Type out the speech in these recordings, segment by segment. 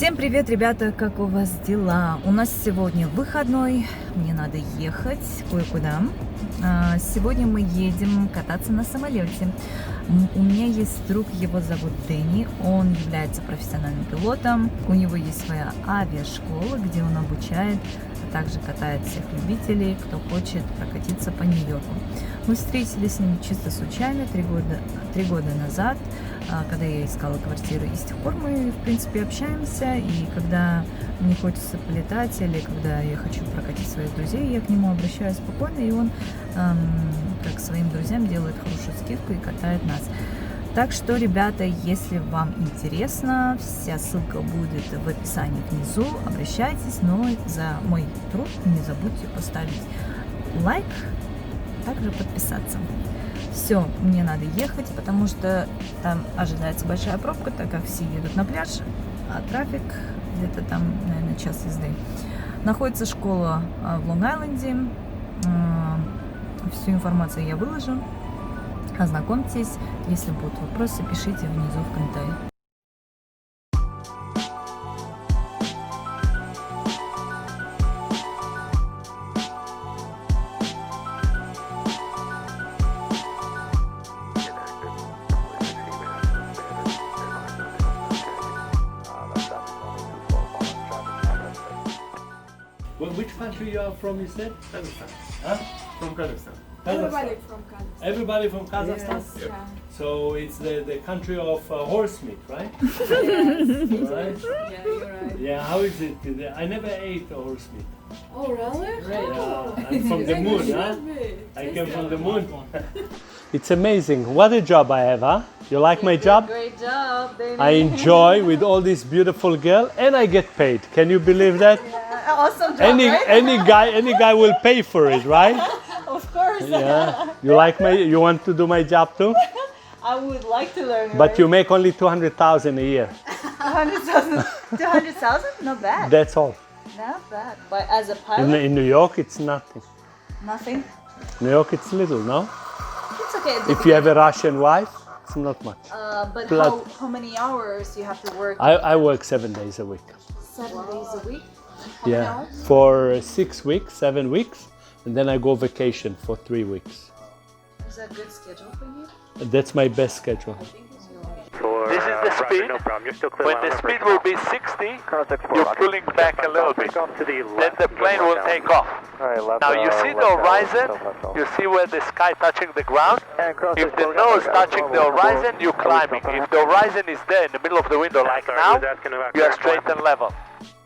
Всем привет, ребята, как у вас дела? У нас сегодня выходной, мне надо ехать кое-куда. Сегодня мы едем кататься на самолете. У меня есть друг, его зовут Дэнни, он является профессиональным пилотом. У него есть своя авиашкола, где он обучает, а также катает всех любителей, кто хочет прокатиться по Нью-Йорку. Мы встретились с ним чисто случайно 3 года назад, когда я искала квартиру, и с тех пор мы, в принципе, общаемся, и когда мне хочется полетать, или когда я хочу прокатить своих друзей, я к нему обращаюсь спокойно, и он, как своим друзьям, делает хорошую скидку и катает нас. Так что, ребята, если вам интересно, вся ссылка будет в описании внизу, обращайтесь, но за мой труд не забудьте поставить лайк, также подписаться. Все, мне надо ехать, потому что там ожидается большая пробка, так как все едут на пляж, а трафик где-то там, наверное, час езды. Находится школа в Лонг-Айленде. Всю информацию я выложу. Ознакомьтесь. Если будут вопросы, пишите внизу в комментариях. Which country you are from, you said? Kazakhstan. Huh? From Kazakhstan. Kazakhstan. Everybody from Kazakhstan. Everybody from Kazakhstan? Yes, Yep. yeah. So it's the country of horse meat, right? Yes, Right? yeah, you're right. Yeah, how is it? I never ate horse meat. Oh, really? Yeah, I'm from the moon, huh? I came from the moon. moon. It's amazing. What a job I have, huh? You like my job? Great job, Dэнni. I enjoy with all this beautiful girl and I get paid. Can you believe that? Awesome job, right? Any guy will pay for it, right? Of course. Yeah. You want to do my job too? I would like to learn. But you make only 200,000 a year. 200,000? 200,000? Not bad. That's all. Not bad. But as a pilot, In New York, it's nothing. nothing. New York, it's little, no? It's okay. at the If you have a beginning. Russian wife, it's not much. But Plus- how many hours you have to work? I work 7 days a week. 7 days a week? How many Yeah, hours? for 6 weeks, 7 weeks, and then I go vacation for 3 weeks. Is that a good schedule for you? That's my best schedule. This is the speed. No problem. You're still clear. When the speed will be 60, you're pulling back a little bit. Then the plane will take off. Now you see the horizon, you see where the sky touching the ground. If the nose touching the horizon, you're climbing. If the horizon is there in the middle of the window like now, you are straight and level.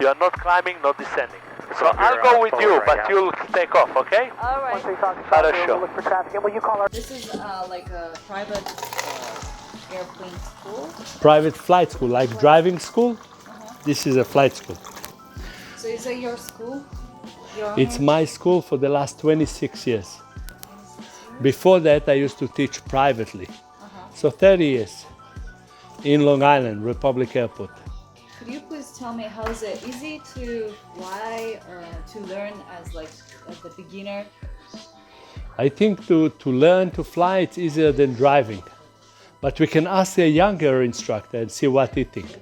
You are not climbing, not descending. So I'll go with you, but you'll take off, okay? All right. Хорошо. This is like a private airplane school. Private flight school, like driving school. This is a flight school. So is that your school? Your It's my school for the last 26 years. Before that, I used to teach privately. So 30 years in Long Island, Republic Airport. Could you please tell me how is it easy to fly or to learn as the beginner? I think to learn to fly, it's easier than driving. But we can ask a younger instructor and see what he thinks.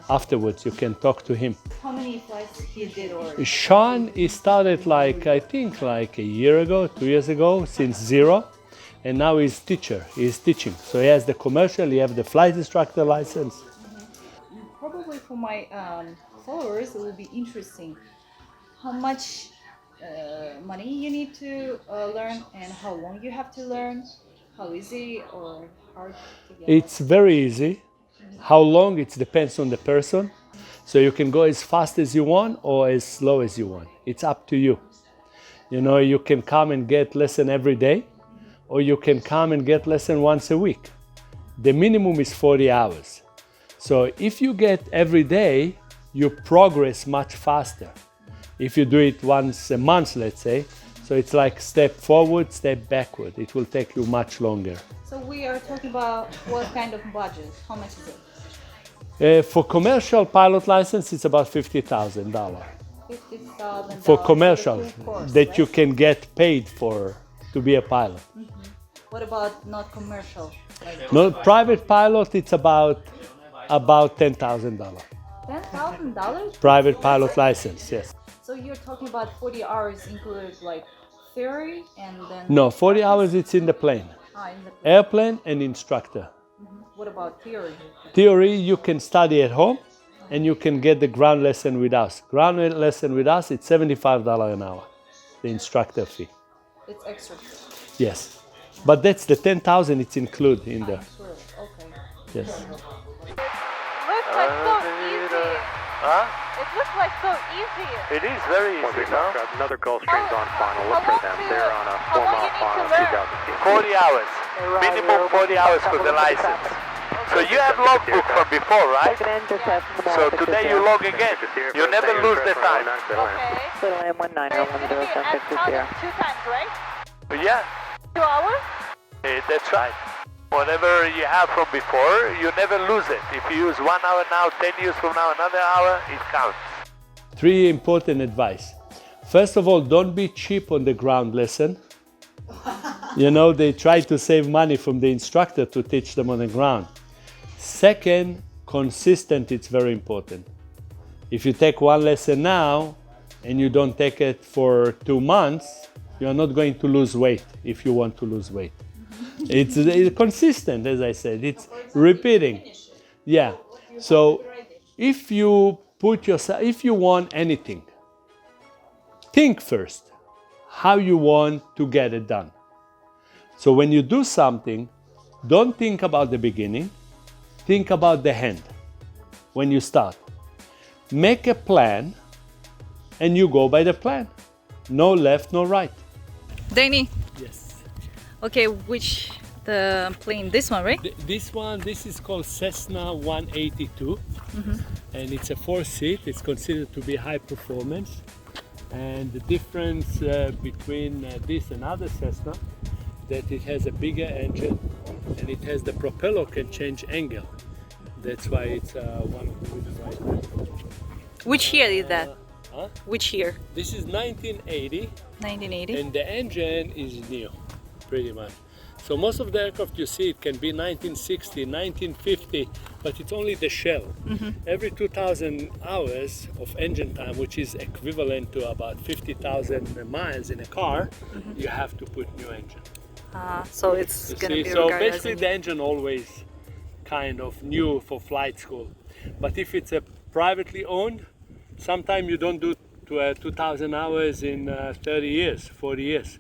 Afterwards, you can talk to him. How many flights he did or? Sean, he started I think a year ago, 2 years ago, since zero. And now he's teacher, he's teaching. So he has the commercial, he has the flight instructor license. Probably for my followers, it will be interesting. How much money you need to learn and how long you have to learn? How easy or hard to get? It's very easy. How long, it depends on the person. So you can go as fast as you want or as slow as you want. It's up to you. You know, you can come and get lesson every day, or you can come and get lesson once a week. The minimum is 40 hours. So if you get every day, you progress much faster. If you do it once a month, let's say, so it's like step forward, step backward. It will take you much longer. So we are talking about what kind of budget? How much is it? For commercial pilot license, it's about $50,000. $50,000 For commercial, the full course, that right? you can get paid for to be a pilot. What about not commercial? No, private pilot, it's about $10,000. $10,000? Private pilot license, yes. So you're talking about 40 hours included like theory and then... No, 40 hours it's in the plane. In the... Airplane and instructor. What about theory? Theory you can study at home and you can get the ground lesson with us. Ground lesson with us, it's $75 an hour, the instructor fee. It's extra. Yes, but that's the 10,000, it's included in there. Sure. Okay. Yes. Looks like so easy. Huh? It looks like so easy. It is very easy, no? Another Gulfstream's on final. Look for them. They're on a how long you 4-mile need to final. learn? 40 hours. Minimum 40 hours for the license. So you have logbook from before, right? So today you log again. You never lose the time. Okay. Little M19, It's going to be as counted 2 times, right? Yeah, 2 hours? that's right. Whatever you have from before, you never lose it. If you use 1 hour now, 10 years from now, another hour, it counts. 3 important advice. First of all, don't be cheap on the ground lesson. You know, they try to save money from the instructor to teach them on the ground. Second, consistent, it's very important. If you take 1 lesson now and you don't take it for 2 months, you're not going to lose weight if you want to lose weight. It's consistent, as I said, it's repeating. Yeah, so if you want anything, think first how you want to get it done. So when you do something, don't think about the beginning, think about the end when you start. Make a plan and you go by the plan. No left, no right. Danny, Yes. okay, which the plane? This one, right? This is called Cessna 182, and it's a 4-seat. It's considered to be high performance. And the difference between this and other Cessna, that it has a bigger engine and it has the propeller can change angle. That's why it's one of the reasons why. Which year is that? Huh? Which year? This is 1980, 1980. and the engine is new, pretty much. So most of the aircraft you see, it can be 1960, 1950, but it's only the shell. Every 2,000 hours of engine time, which is equivalent to about 50,000 miles in a car, you have to put new engine. So it's You gonna see? be So regarded as basically a the engine always kind of new for flight school. But if it's a privately owned, sometimes you don't do 2,000 hours in 30 years, 40 years.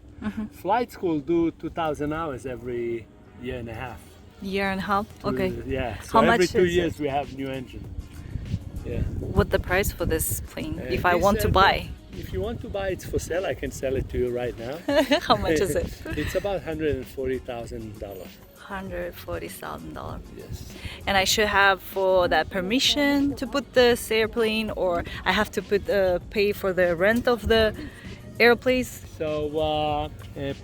Flight school do 2,000 hours every year and a half. year and a half. Okay. Yeah. So How every much 2 is years it? we have new engine. Yeah. What the price for this plane? If I This want to airplane, buy, If you want to buy, it's for sale. I can sell it to you right now. how much is it? It's about $140,000. $140,000. Yes. And I should have for that permission to put this airplane, or I have to pay for the rent of the airplanes. So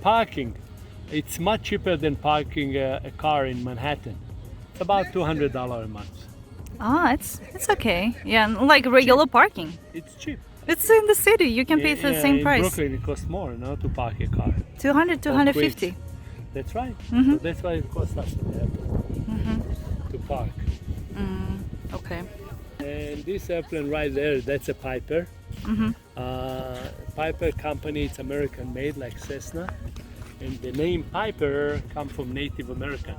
parking, it's much cheaper than parking a car in Manhattan. It's about $200 a month. It's okay. Yeah, like regular parking. It's cheap. It's in the city. You can pay the same in price. Brooklyn, it costs more, no, to park a car. 200, 250. That's right. So that's why it costs us in the airport to park. Okay. And this airplane right there, that's a Piper. Piper company, it's American made, like Cessna. And the name Piper comes from Native American.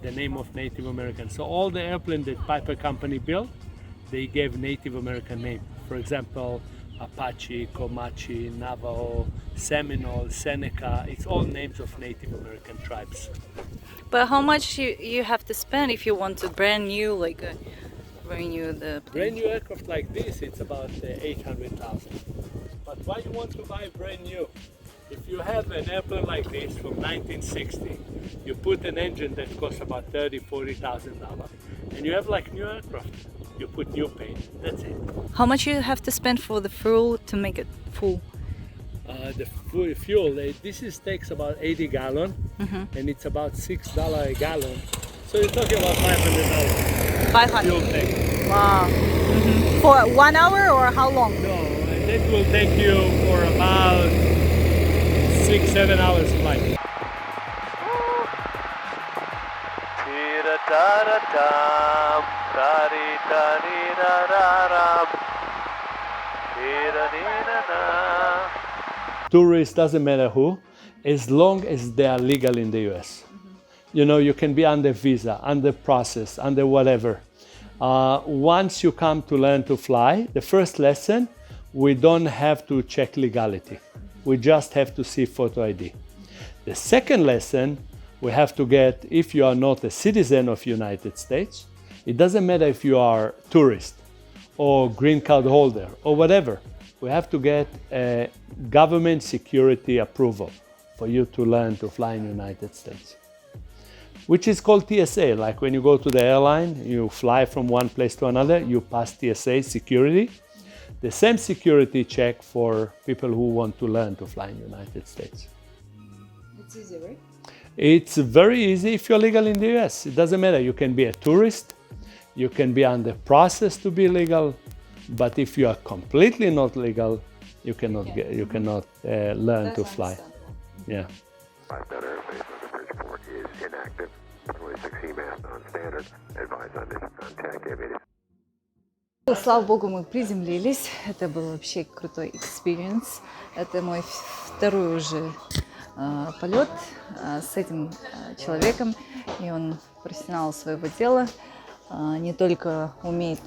The name of Native American. So all the airplanes that Piper company built, they gave Native American name. For example, Apache, Comanche, Navajo, Seminole, Seneca. It's all names of Native American tribes. But how much you have to spend if you want to brand new, like brand new the Brand new aircraft like this, it's about 800,000. But why you want to buy brand new? If you have an airplane like this from 1960, you put an engine that costs about $30,000-$40,000, and you have like new aircraft. You put new paint. That's it. How much you have to spend for the fuel to make it full? The fuel, this takes about 80 gallon, and it's about $6 a gallon. So you're talking about $500. 500. Fuel tank. Wow. For 1 hour or how long? No, and that will take you for about 6-7 hours flight. Da da da Tourists, doesn't matter who, as long as they are legal in the US. You know, you can be under visa, under process, under whatever. Once you come to learn to fly, the first lesson, we don't have to check legality. We just have to see photo ID. The second lesson, we have to get, if you are not a citizen of United States, it doesn't matter if you are tourist or green card holder or whatever, we have to get a government security approval for you to learn to fly in United States, which is called TSA. Like when you go to the airline, you fly from one place to another, you pass TSA security. The same security check for people who want to learn to fly in United States. It's easy, right? It's very easy if you're legal in the US. It doesn't matter. You can be a tourist, you can be under process to be legal, but if you are completely not legal, you cannot learn to fly. Yeah. That airspace under Bridgeport is inactive. 26C mast non-standard. Advise on this contact aviation. Слава богу, мы приземлились. Это был вообще крутой экспириенс. Это мой второй уже полет с этим человеком. И он профессионал своего дела. Не только умеет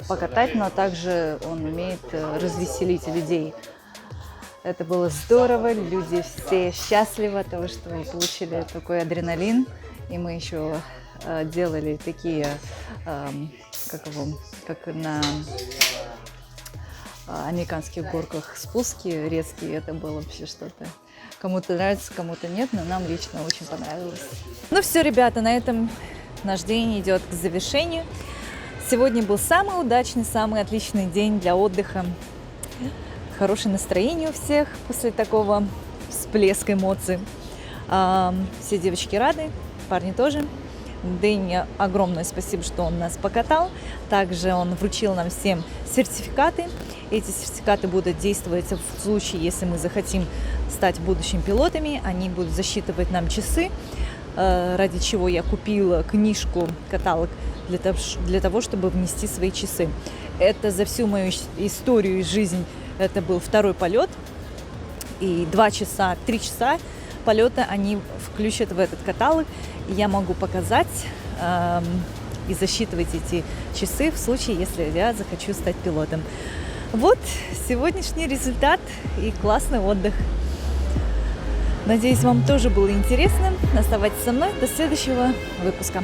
покатать, но также он умеет развеселить людей. Это было здорово, люди все счастливы от того, что мы получили такой адреналин. И мы еще делали такие, как на американских горках, спуски резкие. Это было вообще что-то. Кому-то нравится, кому-то нет, но нам лично очень понравилось. Ну все, ребята, на этом наш день идет к завершению. Сегодня был самый удачный, самый отличный день для отдыха. Хорошее настроение у всех после такого всплеска эмоций. Все девочки рады, парни тоже. Дэнни, огромное спасибо, что он нас покатал. Также он вручил нам всем сертификаты. Эти сертификаты будут действовать в случае, если мы захотим стать будущими пилотами. Они будут засчитывать нам часы, ради чего я купила книжку, каталог, для того, чтобы внести свои часы. Это за всю мою историю и жизнь, это был второй полет. И 2 часа, 3 часа полета они включат в этот каталог. И я могу показать и засчитывать эти часы в случае, если я захочу стать пилотом. Вот сегодняшний результат и классный отдых. Надеюсь, вам тоже было интересно. Оставайтесь со мной до следующего выпуска.